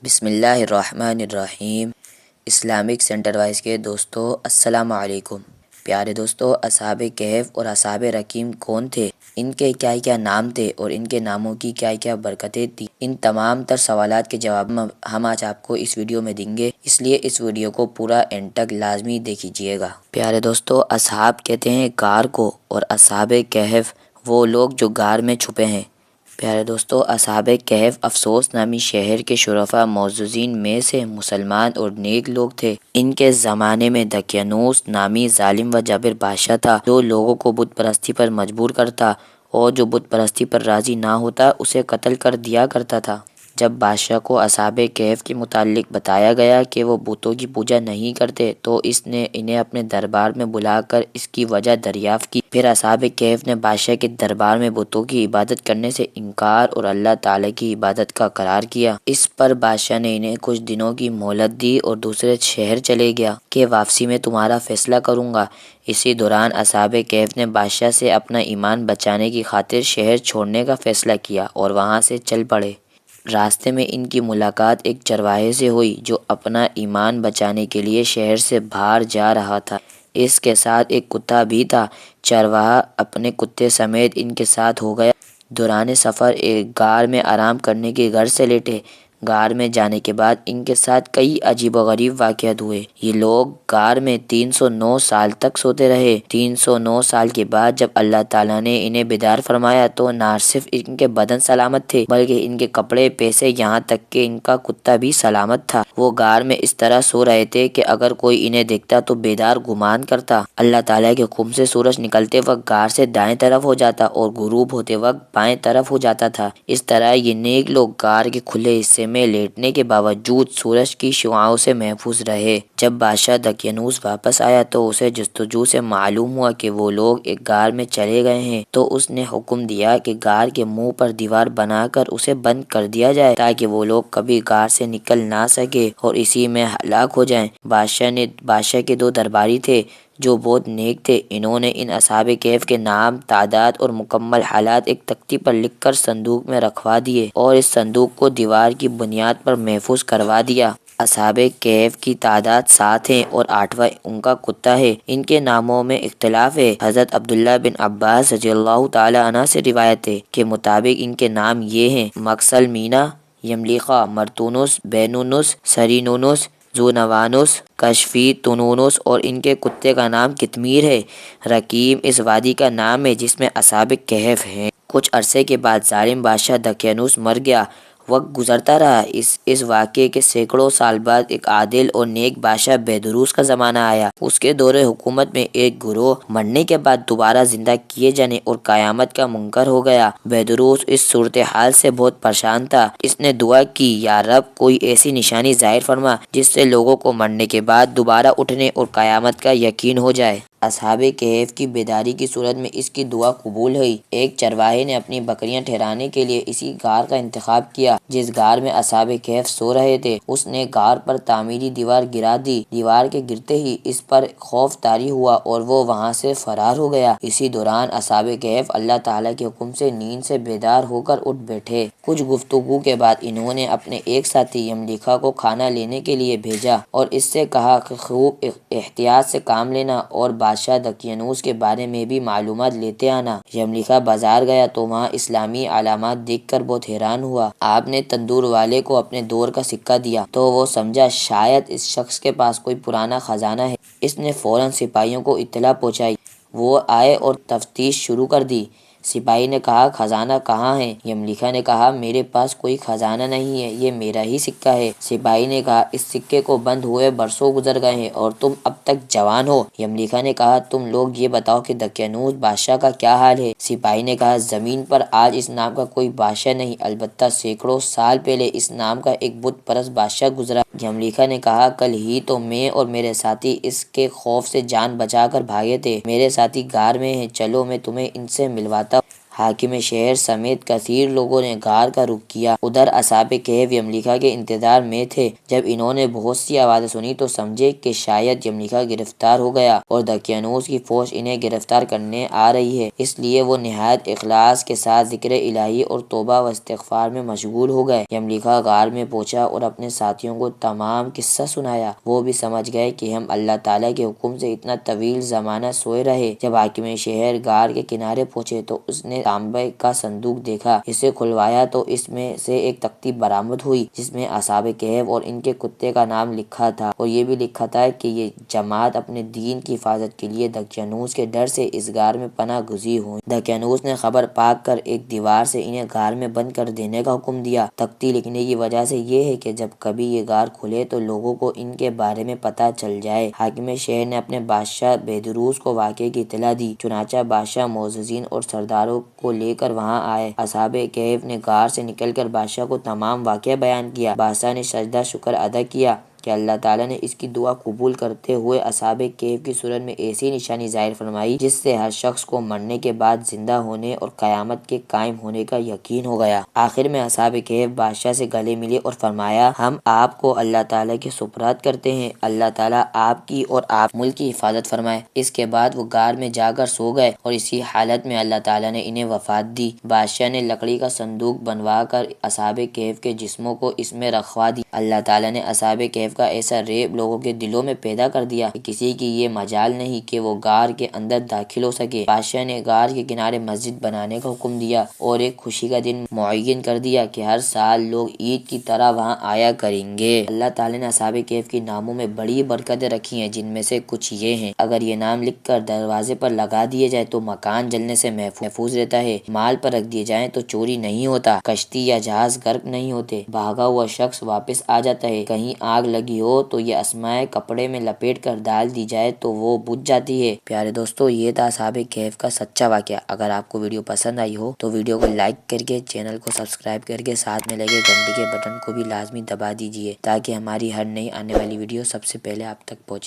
بسم اللہ الرحمن الرحیم۔ اسلامک سینٹر وائز کے دوستو السلام علیکم۔ پیارے دوستو، اصحاب کہف اور اصحاب رقیم کون تھے، ان کے کیا کیا نام تھے اور ان کے ناموں کی کیا کیا برکتیں تھیں، ان تمام تر سوالات کے جواب ہم آج آپ کو اس ویڈیو میں دیں گے، اس لیے اس ویڈیو کو پورا اینڈ تک لازمی دیکھیے گا۔ پیارے دوستو، اصحاب کہتے ہیں غار کو، اور اصحاب کہف وہ لوگ جو غار میں چھپے ہیں۔ پیارے دوستو، اصحاب کہف افسوس نامی شہر کے شرفاء معززین میں سے مسلمان اور نیک لوگ تھے۔ ان کے زمانے میں دقیانوس نامی ظالم و جابر بادشاہ تھا، جو لوگوں کو بت پرستی پر مجبور کرتا اور جو بت پرستی پر راضی نہ ہوتا اسے قتل کر دیا کرتا تھا۔ جب بادشاہ کو اصحاب کہف کے متعلق بتایا گیا کہ وہ بتوں کی پوجا نہیں کرتے تو اس نے انہیں اپنے دربار میں بلا کر اس کی وجہ دریافت کی۔ پھر اصحاب کہف نے بادشاہ کے دربار میں بتوں کی عبادت کرنے سے انکار اور اللہ تعالیٰ کی عبادت کا اقرار کیا۔ اس پر بادشاہ نے انہیں کچھ دنوں کی مہلت دی اور دوسرے شہر چلے گیا کہ واپسی میں تمہارا فیصلہ کروں گا۔ اسی دوران اصحاب کہف نے بادشاہ سے اپنا ایمان بچانے کی خاطر شہر چھوڑنے کا فیصلہ کیا اور وہاں سے چل پڑے۔ راستے میں ان کی ملاقات ایک چرواہے سے ہوئی جو اپنا ایمان بچانے کے لیے شہر سے باہر جا رہا تھا۔ اس کے ساتھ ایک کتا بھی تھا۔ چرواہا اپنے کتے سمیت ان کے ساتھ ہو گیا۔ دوران سفر ایک غار میں آرام کرنے کی غرض سے لیٹے۔ غار میں جانے کے بعد ان کے ساتھ کئی عجیب و غریب واقعات ہوئے۔ یہ لوگ غار میں 309 سال تک سوتے رہے۔ 309 سال کے بعد جب اللہ تعالیٰ نے انہیں بیدار فرمایا تو نہ صرف ان کے بدن سلامت تھے بلکہ ان کے کپڑے پیسے، یہاں تک کہ ان کا کتا بھی سلامت تھا۔ وہ غار میں اس طرح سو رہے تھے کہ اگر کوئی انہیں دیکھتا تو بیدار گمان کرتا۔ اللہ تعالیٰ کے حکم سے سورج نکلتے وقت غار سے دائیں طرف ہو جاتا اور غروب ہوتے وقت بائیں طرف ہو جاتا تھا۔ اس طرح یہ نیک لوگ غار کے کھلے حصے میں لیٹنے کے باوجود سورج کی شعاعوں سے محفوظ رہے۔ جب بادشاہ دقیانوس واپس آیا تو اسے جستجو سے معلوم ہوا کہ وہ لوگ ایک غار میں چلے گئے ہیں، تو اس نے حکم دیا کہ غار کے منہ پر دیوار بنا کر اسے بند کر دیا جائے تاکہ وہ لوگ کبھی غار سے نکل نہ سکے اور اسی میں ہلاک ہو جائیں۔ بادشاہ کے دو درباری تھے جو بہت نیک تھے۔ انہوں نے ان اصحاب کہف کے نام، تعداد اور مکمل حالات ایک تختی پر لکھ کر صندوق میں رکھوا دیے اور اس صندوق کو دیوار کی بنیاد پر محفوظ کروا دیا۔ اصحاب کہف کی تعداد 7 ہے اور 8واں ان کا کتا ہے۔ ان کے ناموں میں اختلاف ہے۔ حضرت عبداللہ بن عباس رضی اللہ تعالی عنہ سے روایت ہے کہ مطابق ان کے نام یہ ہیں: مکسل مینا، یملیخا، مرتونس، بینونس، سرینونس، زونوانوس، کشفی تونونس، اور ان کے کتے کا نام کتمیر ہے۔ رقیم اس وادی کا نام ہے جس میں اصحاب کہف ہیں۔ کچھ عرصے کے بعد ظالم بادشاہ دقیانوس مر گیا۔ وقت گزرتا رہا۔ اس واقعے کے سینکڑوں سال بعد ایک عادل اور نیک بادشاہ بہدروس کا زمانہ آیا۔ اس کے دور حکومت میں ایک گروہ مرنے کے بعد دوبارہ زندہ کیے جانے اور قیامت کا منکر ہو گیا۔ بہدروس اس صورتحال سے بہت پریشان تھا۔ اس نے دعا کی، یا رب کوئی ایسی نشانی ظاہر فرما جس سے لوگوں کو مرنے کے بعد دوبارہ اٹھنے اور قیامت کا یقین ہو جائے۔ اصحاب کہف کی بیداری کی صورت میں اس کی دعا قبول ہوئی۔ ایک چرواہے نے اپنی بکریاں ٹھہرانے کے لیے اسی غار کا انتخاب کیا جس غار میں اصحاب کہف سو رہے تھے۔ اس نے غار پر تعمیری دیوار گرا دی۔ دیوار کے گرتے ہی اس پر خوف طاری ہوا اور وہ وہاں سے فرار ہو گیا۔ اسی دوران اصحاب کہف اللہ تعالیٰ کے حکم سے نیند سے بیدار ہو کر اٹھ بیٹھے۔ کچھ گفتگو کے بعد انہوں نے اپنے ایک ساتھی یملیخا کو کھانا لینے کے لیے بھیجا اور اس سے کہا کہ خوب احتیاط سے کام لینا اور بادشاہ دقیانوس کے بارے میں بھی معلومات لیتے آنا۔ یملیخا بازار گیا تو وہاں اسلامی علامات دیکھ کر بہت حیران ہوا۔ آپ نے تندور والے کو اپنے دور کا سکہ دیا تو وہ سمجھا شاید اس شخص کے پاس کوئی پرانا خزانہ ہے۔ اس نے فوراً سپاہیوں کو اطلاع پہنچائی۔ وہ آئے اور تفتیش شروع کر دی۔ سپاہی نے کہا، خزانہ کہاں ہے؟ یملیخا نے کہا، میرے پاس کوئی خزانہ نہیں ہے، یہ میرا ہی سکہ ہے۔ سپاہی نے کہا، اس سکے کو بند ہوئے برسوں گزر گئے ہیں اور تم اب تک جوان ہو۔ یملیخا نے کہا، تم لوگ یہ بتاؤ کہ دقیانوس بادشاہ کا کیا حال ہے؟ سپاہی نے کہا، زمین پر آج اس نام کا کوئی بادشاہ نہیں، البتہ سینکڑوں سال پہلے اس نام کا ایک بت پرست بادشاہ گزرا۔ یملیخا نے کہا، کل ہی تو میں اور میرے ساتھی اس کے خوف سے جان بچا کر بھاگے تھے۔ میرے ساتھی غار میں ہیں، چلو میں تمہیں ان سے ملواتا ہوں۔ حاکم شہر سمیت کثیر لوگوں نے غار کا رخ کیا۔ ادھر اصحاب کہف یملیکا کے انتظار میں تھے۔ جب انہوں نے بہت سی آوازیں سنی تو سمجھے کہ شاید یملیکا گرفتار ہو گیا اور دقیانوس کی فوج انہیں گرفتار کرنے آ رہی ہے، اس لیے وہ نہایت اخلاص کے ساتھ ذکر الہی اور توبہ و استغفار میں مشغول ہو گئے۔ یملیکا غار میں پہنچا اور اپنے ساتھیوں کو تمام قصہ سنایا۔ وہ بھی سمجھ گئے کہ ہم اللہ تعالیٰ کے حکم سے اتنا طویل زمانہ سوئے رہے۔ جب حاکم شہر غار کے کنارے پہنچے تو اس نے تانبے کا صندوق دیکھا۔ اسے کھلوایا تو اس میں سے ایک تختی برآمد ہوئی جس میں اصحاب کہف اور ان کے کتے کا نام لکھا تھا، اور یہ بھی لکھا تھا کہ یہ جماعت اپنے دین کی حفاظت کے لیے دقیانوس کے ڈر سے اس غار میں پناہ گزین ہوئی۔ دقیانوس نے خبر پا کر ایک دیوار سے انہیں غار میں بند کر دینے کا حکم دیا۔ تختی لکھنے کی وجہ سے یہ ہے کہ جب کبھی یہ غار کھلے تو لوگوں کو ان کے بارے میں پتہ چل جائے۔ حاکم شہر نے اپنے بادشاہ بہدروس کو واقعے کی اطلاع دی، چنانچہ بادشاہ معززین اور سرداروں کو لے کر وہاں آئے۔ اصحاب کہف نے غار سے نکل کر بادشاہ کو تمام واقعہ بیان کیا۔ بادشاہ نے سجدہ شکر ادا کیا کہ اللہ تعالیٰ نے اس کی دعا قبول کرتے ہوئے اصحاب کہف کی صورت میں ایسی نشانی ظاہر فرمائی جس سے ہر شخص کو مرنے کے بعد زندہ ہونے اور قیامت کے قائم ہونے کا یقین ہو گیا۔ آخر میں اصحاب کہف بادشاہ سے گلے ملے اور فرمایا، ہم آپ کو اللہ تعالیٰ کے سپرد کرتے ہیں، اللہ تعالیٰ آپ کی اور آپ ملک کی حفاظت فرمائے۔ اس کے بعد وہ غار میں جا کر سو گئے اور اسی حالت میں اللہ تعالیٰ نے انہیں وفات دی۔ بادشاہ نے لکڑی کا صندوق بنوا کر اصحاب کہف کے جسموں کو اس میں رکھوا دی۔ اللہ تعالیٰ نے اصحاب کہف کا ایسا ریب لوگوں کے دلوں میں پیدا کر دیا کہ کسی کی یہ مجال نہیں کہ وہ غار کے اندر داخل ہو سکے۔ بادشاہ نے غار کے کنارے مسجد بنانے کا حکم دیا اور ایک خوشی کا دن معین کر دیا کہ ہر سال لوگ عید کی طرح وہاں آیا کریں گے۔ اللہ تعالیٰ نے اصحاب کہف کے ناموں میں بڑی برکتیں رکھی ہیں، جن میں سے کچھ یہ ہیں: اگر یہ نام لکھ کر دروازے پر لگا دیے جائے تو مکان جلنے سے محفوظ رہتا ہے، مال پر رکھ دیے جائیں تو چوری نہیں ہوتا، کشتی یا جہاز غرق نہیں ہوتے، بھاگا ہوا شخص واپس آ جاتا ہے، کہیں آگ لگی ہو تو یہ اسمائے کپڑے میں لپیٹ کر ڈال دی جائے تو وہ بجھ جاتی ہے۔ پیارے دوستو، یہ تھا اصحاب کہف کا سچا واقعہ۔ اگر آپ کو ویڈیو پسند آئی ہو تو ویڈیو کو لائک کر کے، چینل کو سبسکرائب کر کے، ساتھ میں لگے گھنٹی کے بٹن کو بھی لازمی دبا دیجیے تاکہ ہماری ہر نئی آنے والی ویڈیو سب سے پہلے آپ تک پہنچے۔